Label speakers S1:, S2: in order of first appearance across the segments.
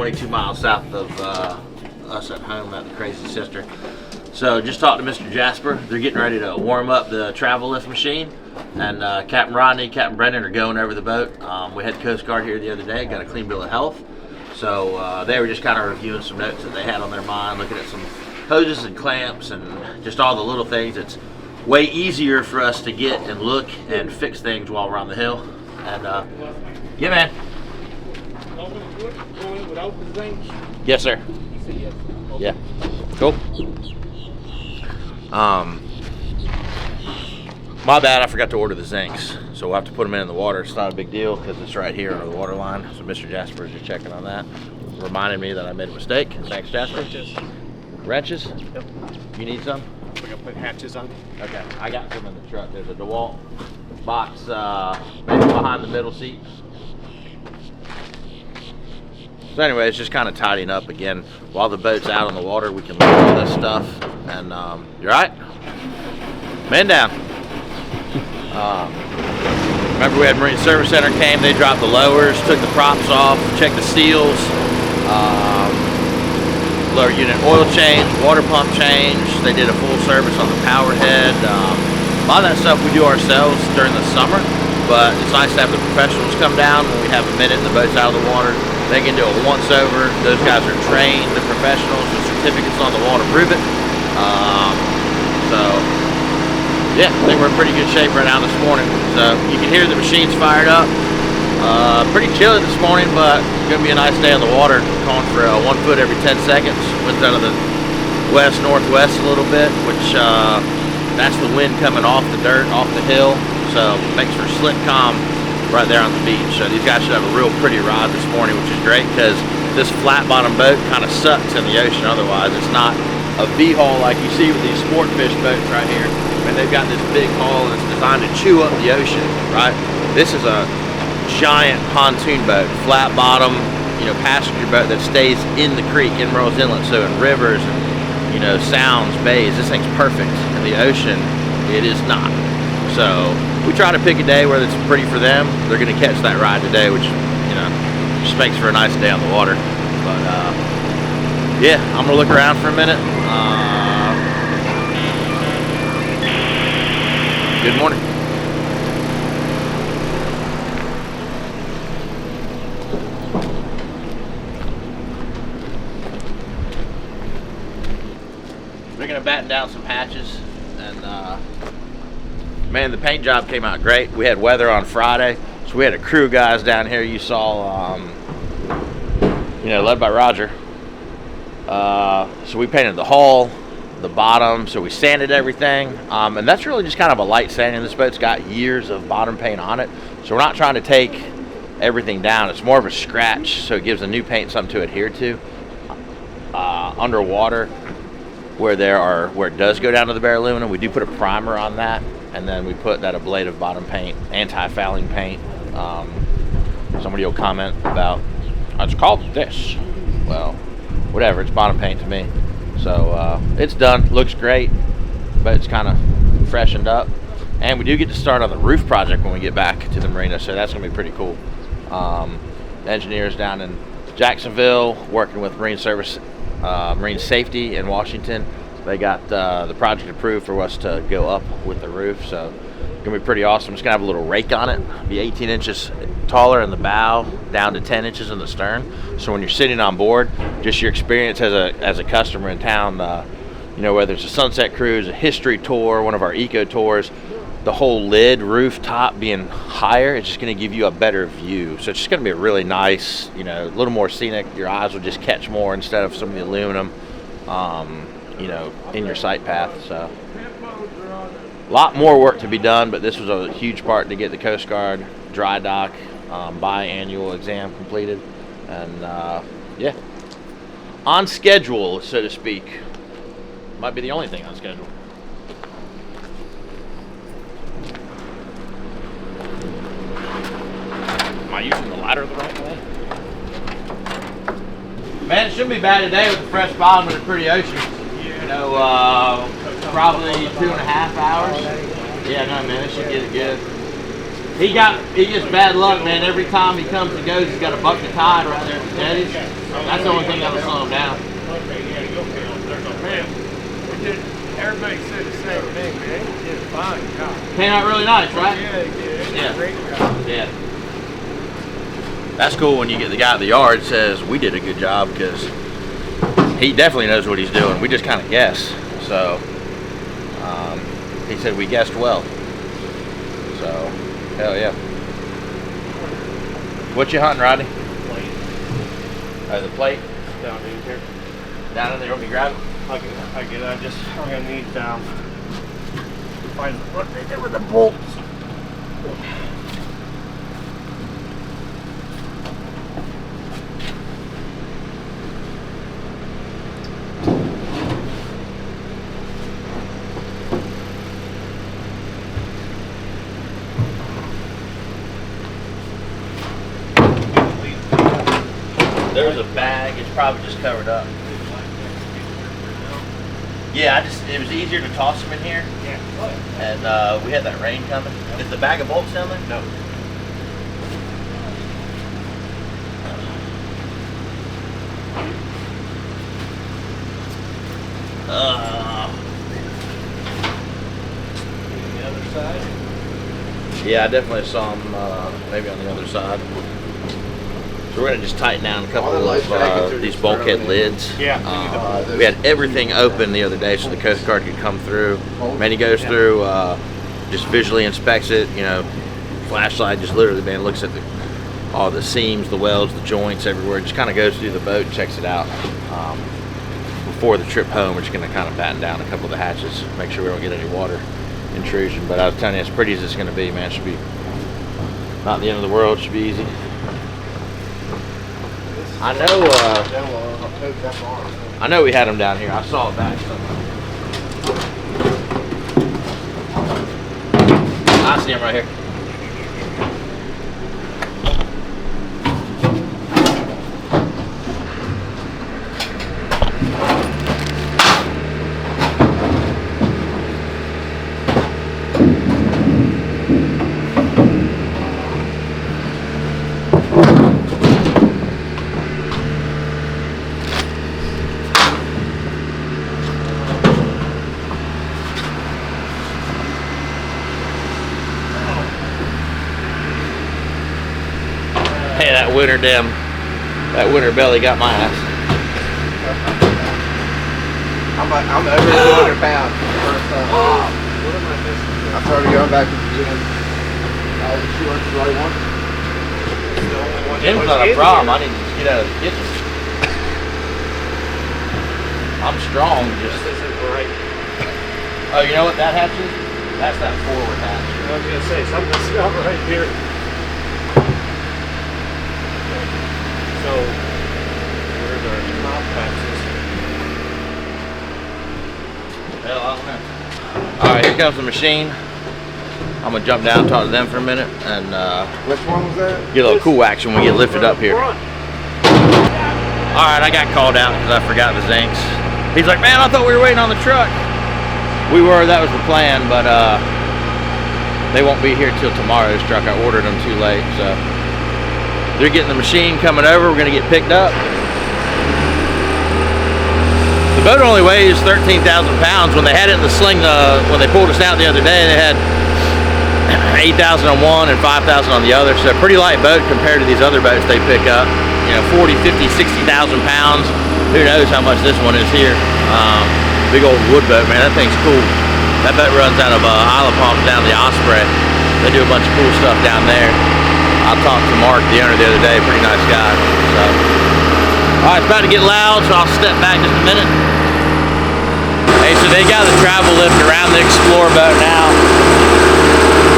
S1: 22 miles south of us at home at the Crazy Sister. So just talked to Mr. Jasper. They're getting ready to warm up the travel lift machine, and Captain Rodney, Captain Brendan are going over the boat. We had Coast Guard here the other day, got a clean bill of health. So they were just kind of reviewing some notes that they had on their mind, looking at some hoses and clamps and just all the little things. It's way easier for us to get and look and fix things while we're on the hill. And yeah, man. Yes, sir. Yeah. Cool. My bad, I forgot to order the zincs, so we'll have to put them in the water. It's not a big deal because it's right here under the water line. So Mr. Jasper is just checking on that, reminding me that I made a mistake. Thanks, Jasper.
S2: Wrenches.
S1: Wrenches?
S2: Yep.
S1: You need some?
S2: We're gonna put hatches on.
S1: Okay, I got some in the truck. There's a DeWalt box maybe behind the middle seat. So anyway, it's just kind of tidying up again. While the boat's out on the water, we can look at all this stuff. And you all right? Man down. Remember we had Marine Service Center came, they dropped the lowers, took the props off, checked the seals, lower unit oil change, water pump change. They did a full service on the power head. A lot of that stuff we do ourselves during the summer, but it's nice to have the professionals come down when we have a minute and the boat's out of the water. They can do a once over. Those guys are trained, the professionals with certificates on the wall to prove it. So yeah, I think we're in pretty good shape right now this morning. So you can hear the machines fired up. Pretty chilly this morning, but it's gonna be a nice day on the water. Calling for 1 foot every 10 seconds. Wind's out of the west-northwest a little bit, which that's the wind coming off the dirt, off the hill. So makes for slip calm right there on the beach. So these guys should have a real pretty ride this morning, which is great because this flat bottom boat kind of sucks in the ocean otherwise. It's not a V-hull like you see with these sport fish boats right here. And they've got this big hull that's designed to chew up the ocean, right? This is a giant pontoon boat, flat bottom, you know, passenger boat that stays in the creek in Murrells Inlet. So in rivers and, you know, sounds, bays, this thing's perfect. In the ocean, it is not. So we try to pick a day where it's pretty for them. They're gonna catch that ride today, which, you know, just makes for a nice day on the water. But yeah, I'm gonna look around for a minute. Good morning. We're gonna batten down some hatches, and man, the paint job came out great. We had weather on Friday, so we had a crew of guys down here. You saw, you know, led by Roger. So we painted the hull, the bottom, so we sanded everything, and that's really just kind of a light sanding. This boat's got years of bottom paint on it, so we're not trying to take everything down. It's more of a scratch, so it gives the new paint something to adhere to. Underwater, where it does go down to the bare aluminum, we do put a primer on that, and then we put that ablative bottom paint, anti-fouling paint. Somebody will comment about, it's called this. Well, whatever, it's bottom paint to me. So it's done, looks great, but it's kind of freshened up. And we do get to start on the roof project when we get back to the marina, so that's gonna be pretty cool. Engineers down in Jacksonville working with Marine Service, Marine Safety in Washington. They got the project approved for us to go up with the roof, so it's gonna be pretty awesome. It's gonna have a little rake on it, be 18 inches taller in the bow, down to 10 inches in the stern. So when you're sitting on board, just your experience as a customer in town, you know, whether it's a sunset cruise, a history tour, one of our eco tours, the whole lid rooftop being higher, it's just going to give you a better view. So it's just going to be a really nice, you know, a little more scenic. Your eyes will just catch more instead of some of the aluminum, you know, in your sight path. So a lot more work to be done, but this was a huge part to get the Coast Guard dry dock biannual exam completed. And yeah, on schedule, so to speak. Might be the only thing on schedule. Am I using the ladder the right way? Man, it shouldn't be bad today with the fresh bottom and a pretty ocean. You know, probably 2.5 hours. Yeah, no, man, it should get it good. He gets bad luck, man. Every time he comes and goes, he's got a bucket tied right there at the jetties. That's the only thing that'll slow them down.
S2: Okay, yeah, you okay on there. Man, everybody said the same thing, man. He did a fine job.
S1: Came out really nice, right?
S2: Yeah, he did.
S1: Yeah.
S2: Great job.
S1: Yeah. That's cool when you get the guy at the yard says we did a good job, because he definitely knows what he's doing. We just kind of guess. So he said we guessed well. So hell yeah. What you hunting, Rodney?
S2: Plate.
S1: The plate
S2: Down in here.
S1: down in there. Want me to grab it?
S2: I get it. I'm gonna need find what they did with the bolts.
S1: There's a bag. It's probably just covered up. Yeah, it was easier to toss them in here.
S2: Yeah.
S1: And we had that rain coming. Is the bag of bolts down there?
S2: No. The other side?
S1: Yeah, I definitely saw them maybe on the other side. So we're going to just tighten down a couple of these bulkhead lids.
S2: Yeah.
S1: We had everything open the other day so the Coast Guard could come through. Man, he goes through, just visually inspects it, you know, flashlight, just literally, man, looks at all the seams, the welds, the joints, everywhere. Just kind of goes through the boat and checks it out. Before the trip home, we're just going to kind of batten down a couple of the hatches, make sure we don't get any water intrusion. But I was telling you, as pretty as it's going to be, man, it should be not the end of the world. It should be easy. I know we had them down here. I saw it back somewhere. I see them right here. Hey, that winter belly got my ass.
S3: I'm over 200 pounds.
S2: What am I missing?
S3: I started going back to the gym. She went to the right one.
S2: The only one
S1: Gym's not a problem. I need to just get out of the kitchen. I'm strong.
S2: This isn't right.
S1: Oh, you know what that hatch is? That's that forward hatch.
S2: I was gonna say something's not right here. So where's our top patches?
S1: Hell, I don't know. All right, here comes the machine. I'm gonna jump down and talk to them for a minute and
S3: Which one was that?
S1: get a little cool action when we get lifted up here. All right, I got called out because I forgot the zincs. He's like, man, I thought we were waiting on the truck. We were, that was the plan, but they won't be here till tomorrow's truck. I ordered them too late, so they're getting the machine coming over. We're gonna get picked up. The boat only weighs 13,000 pounds. When they had it in the sling, when they pulled us out the other day, they had 8,000 on one and 5,000 on the other. So a pretty light boat compared to these other boats they pick up. You know, 40, 50, 60,000 pounds. Who knows how much this one is here. Big old wood boat, man. That thing's cool. That boat runs out of Isle of Palms down the Osprey. They do a bunch of cool stuff down there. I talked to Mark, the owner, the other day. Pretty nice guy. So, all right, it's about to get loud, so I'll step back just a minute. Hey, so they got the travel lift around the Explorer boat now.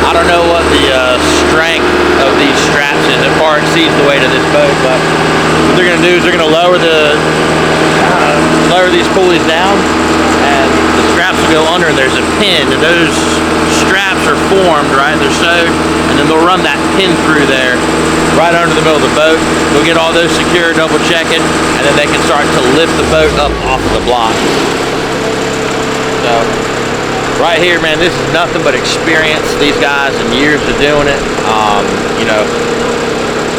S1: I don't know what the strength of these straps is. It far exceeds the weight of this boat, but what they're going to do is they're going to lower these pulleys down, and the straps will go under, and there's a pin, and those straps are formed, right? They're sewed, and then they'll run that pin through there, right under the middle of the boat. They'll get all those secure, double check it, and then they can start to lift the boat up off of the block. So, right here, man, this is nothing but experience. These guys and years of doing it. You know,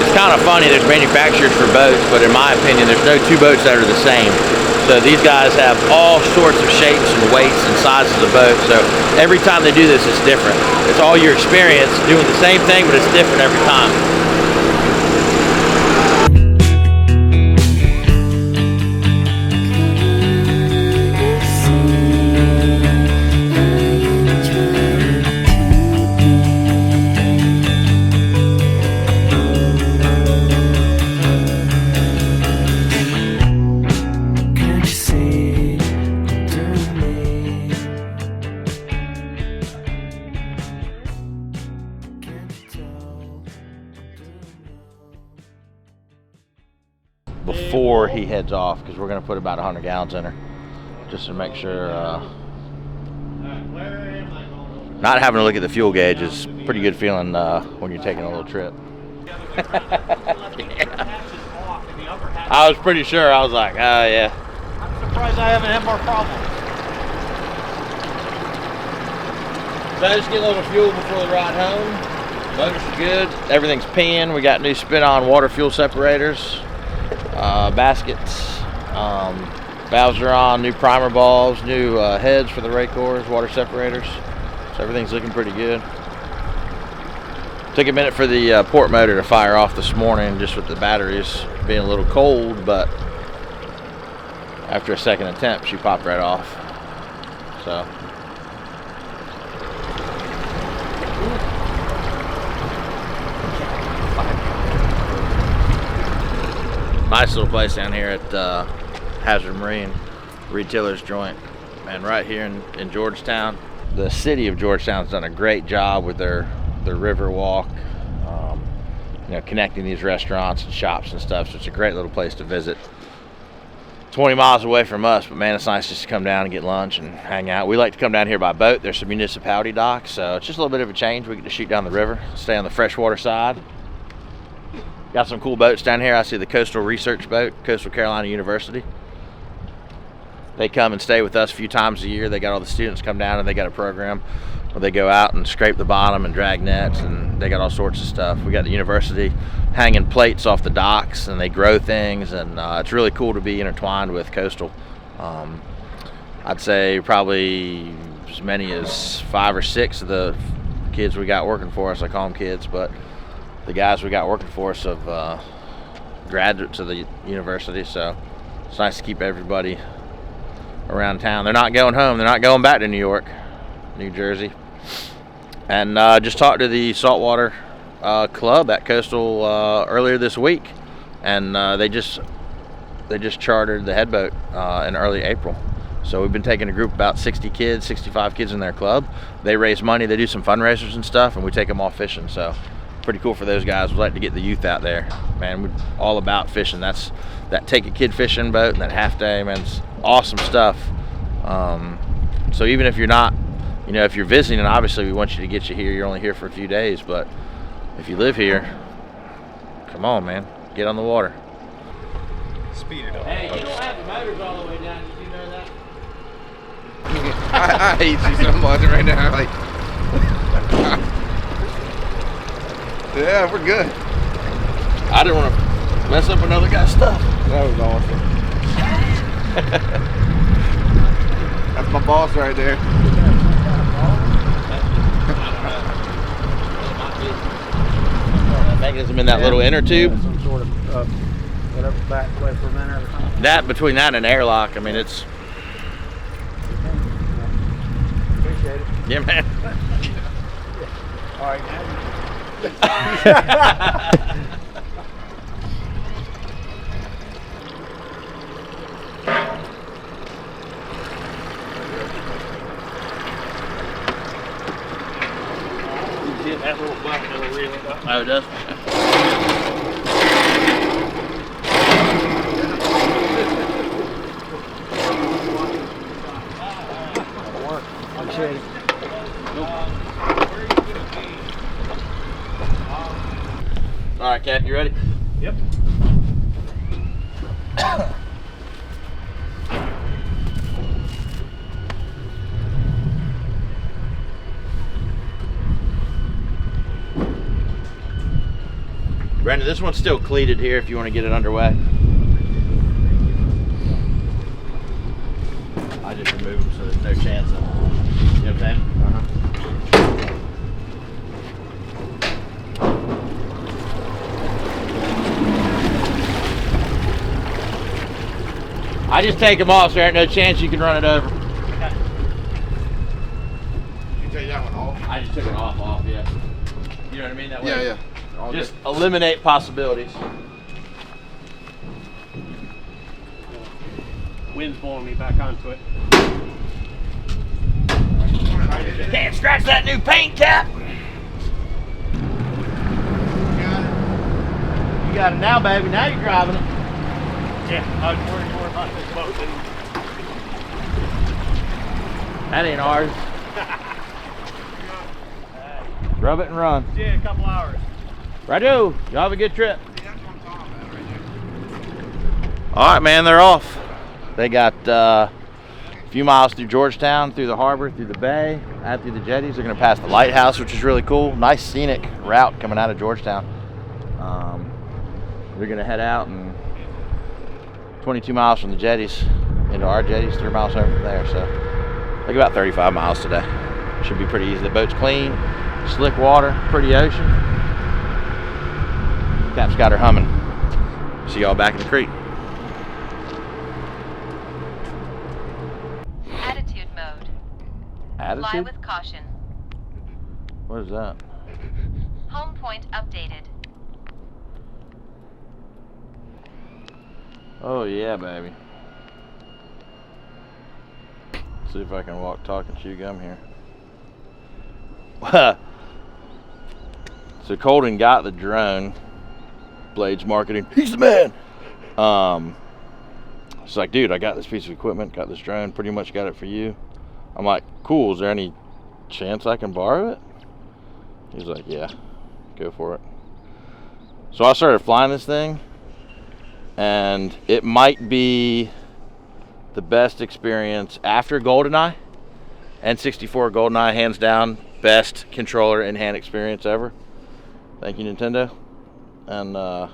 S1: it's kind of funny. There's manufacturers for boats, but in my opinion, there's no two boats that are the same. So these guys have all sorts of shapes and weights and sizes of boats. So every time they do this, it's different. It's all your experience doing the same thing, but it's different every time. Before he heads off, because we're going to put about 100 gallons in her, just to make sure. Not having to look at the fuel gauge is a pretty good feeling when you're taking a little trip. Yeah. I was pretty sure. I was like, oh yeah.
S2: I'm surprised I haven't had more problems.
S1: So I just get a little fuel before the ride home. Motors are good. Everything's peeing. We got new spin-on water fuel separators. Baskets, valves are on, new primer balls, new heads for the rake cores, water separators. So everything's looking pretty good. Took a minute for the port motor to fire off this morning, just with the batteries being a little cold, but after a second attempt, she popped right off. So. Nice little place down here at Hazard Marine Retailer's Joint, and right here in Georgetown. The city of Georgetown's done a great job with their river walk, you know, connecting these restaurants and shops and stuff. So it's a great little place to visit. 20 miles away from us, but man, it's nice just to come down and get lunch and hang out. We like to come down here by boat. There's some municipality docks, so it's just a little bit of a change. We get to shoot down the river, stay on the freshwater side. Got some cool boats down here. I see the Coastal Research Boat, Coastal Carolina University. They come and stay with us a few times a year. They got all the students come down, and they got a program where they go out and scrape the bottom and drag nets, and they got all sorts of stuff. We got the university hanging plates off the docks, and they grow things, and it's really cool to be intertwined with Coastal. I'd say probably as many as 5 or 6 of the kids we got working for us, I call them kids, but the guys we got working for us have graduates of the university, so it's nice to keep everybody around town. They're not going home. They're not going back to New York, New Jersey. And just talked to the saltwater club at Coastal earlier this week, and they just chartered the headboat in early April. So we've been taking a group of about 60 kids, 65 kids in their club. They raise money. They do some fundraisers and stuff, and we take them off fishing. So pretty cool for those guys. We like to get the youth out there, man. We're all about fishing. That's that Take a Kid Fishing boat and that half day, man. It's awesome stuff. So even if you're not, you know, if you're visiting, obviously we want you to get you here. You're only here for a few days, but if you live here, come on, man, get on the water.
S2: Speed it up.
S1: Hey, you don't have the motors all the way down. Did you know that?
S3: I hate you so much right now. Like, yeah, we're good.
S1: I didn't want to mess up another guy's stuff.
S3: That was awesome. That's my boss right there.
S1: Mechanism in that little inner tube.
S4: Some sort of whatever back play preventer or something.
S1: That between that and an airlock, I mean, it's
S4: Appreciate it.
S1: yeah, man.
S4: All right, man.
S2: That little button that'll reel it up.
S1: Oh, it does.
S4: That'll work. Appreciate it.
S1: All right, Cap, you ready?
S2: Yep.
S1: Ready? Brandon, this one's still cleated here if you want to get it underway. I just remove them so there's no chance of, you know what I'm saying? I just take them off so there ain't no chance you can run it over.
S3: Did you take that one off?
S1: I just took it off, yeah. You know what I mean? That way.
S3: Yeah. All
S1: Just
S3: good.
S1: eliminate possibilities.
S2: Wind's blowing me back onto it.
S1: Can't scratch that new paint cap. You got it now, baby. Now you're driving it.
S2: Yeah, I was worried more about this boat than
S1: That ain't ours. Rub it and run.
S2: see you in a couple hours.
S1: Righto. Y'all have a good trip. All right, man, they're off. They got a few miles through Georgetown, through the harbor, through the bay, out through the jetties. They're going to pass the lighthouse, which is really cool. Nice scenic route coming out of Georgetown. They're going to head out and 22 miles from the jetties into our jetties, 3 miles over from there. So, like about 35 miles today. Should be pretty easy. The boat's clean, slick water, pretty ocean. Cap's got her humming. See y'all back in the creek.
S5: Attitude mode. Fly
S1: Attitude?
S5: with caution.
S1: What is that?
S5: Home point updated.
S1: Oh yeah, baby. See if I can walk, talk, and chew gum here. So Colton got the drone. Blades Marketing, he's the man. It's like, dude, I got this piece of equipment, got this drone, pretty much got it for you. I'm like, cool, is there any chance I can borrow it? He's like, yeah, go for it. So I started flying this thing, and it might be the best experience after GoldenEye. N64 GoldenEye, hands down, best controller in hand experience ever. Thank you, Nintendo. And but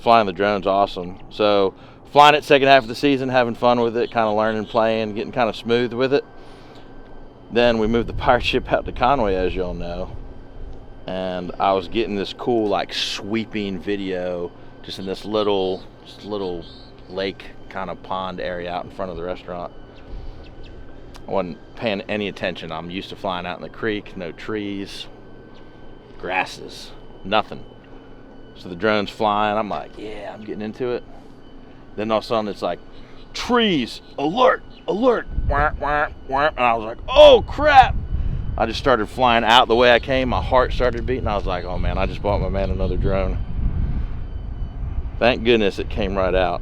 S1: flying the drone's awesome. So flying it second half of the season, having fun with it, kind of learning, playing, getting kind of smooth with it. Then we moved the pirate ship out to Conway, as y'all know, and I was getting this cool like sweeping video just in this little lake kind of pond area out in front of the restaurant. I wasn't paying any attention. I'm used to flying out in the creek, no trees, grasses, nothing. So the drone's flying. I'm like, yeah, I'm getting into it. Then all of a sudden it's like, trees, alert, alert, wah, wah, wah. And I was like, oh crap. I just started flying out the way I came. My heart started beating. I was like, oh man, I just bought my man another drone. Thank goodness it came right out.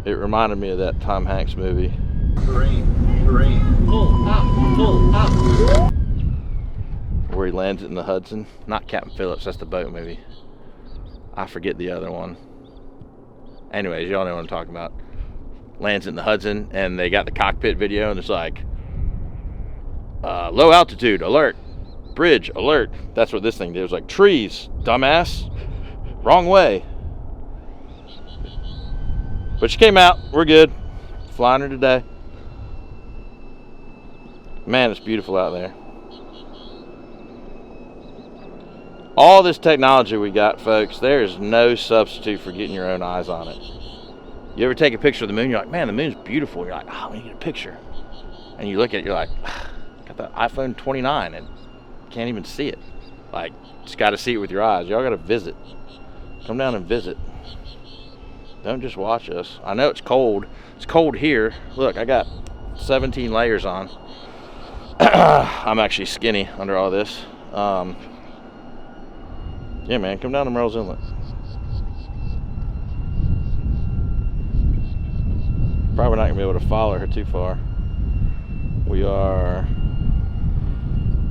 S1: It reminded me of that Tom Hanks movie.
S3: Green. Pull up.
S1: Where he lands it in the Hudson. Not Captain Phillips, that's the boat movie. I forget the other one. Anyways, y'all know what I'm talking about. Lands it in the Hudson, and they got the cockpit video, and it's like, low altitude, alert. Bridge, alert. That's what this thing did. It was like, trees, dumbass. Wrong way. But she came out, we're good. Flying her today. Man, it's beautiful out there. All this technology we got, folks, there is no substitute for getting your own eyes on it. You ever take a picture of the moon, you're like, man, the moon's beautiful. You're like, oh, I need to get a picture. And you look at it, you're like, got the iPhone 29 and can't even see it. Like, just got to see it with your eyes. Y'all got to visit. Come down and visit. Don't just watch us. I know it's cold. It's cold here. Look, I got 17 layers on. I'm actually skinny under all this. Yeah, man, come down to Murrells Inlet. Probably not gonna be able to follow her too far. We are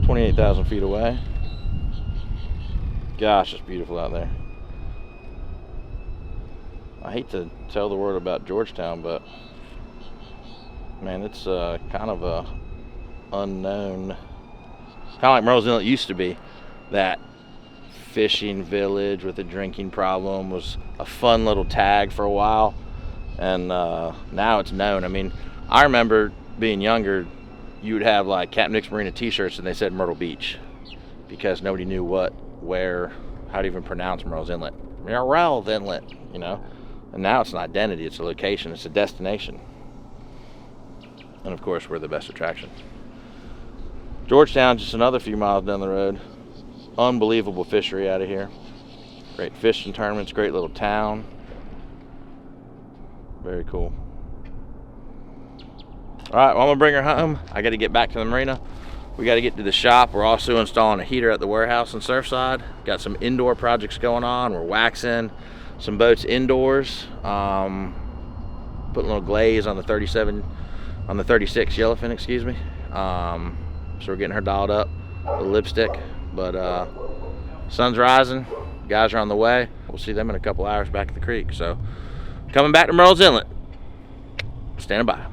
S1: 28,000 feet away. Gosh, it's beautiful out there. I hate to tell the world about Georgetown, but man, it's kind of a unknown, kind of like Murrells Inlet used to be, that fishing village with a drinking problem. Was a fun little tag for a while, and now it's known. I mean, I remember being younger, you would have like Captain Nick's Marina t-shirts and they said Myrtle Beach because nobody knew where, how to even pronounce Murrells Inlet. Murrells Inlet, you know. And now it's an identity, it's a location, it's a destination. And of course, we're the best attraction. Georgetown, just another few miles down the road. Unbelievable fishery out of here. Great fishing tournaments, great little town. Very cool. All right, well, I'm gonna bring her home. I gotta get back to the marina. We gotta get to the shop. We're also installing a heater at the warehouse in Surfside. Got some indoor projects going on. We're waxing some boats indoors. Putting a little glaze on the 36 yellowfin, excuse me. So we're getting her dialed up, a lipstick. But sun's rising, guys are on the way. We'll see them in a couple hours back at the creek. So coming back to Murrells Inlet, standing by.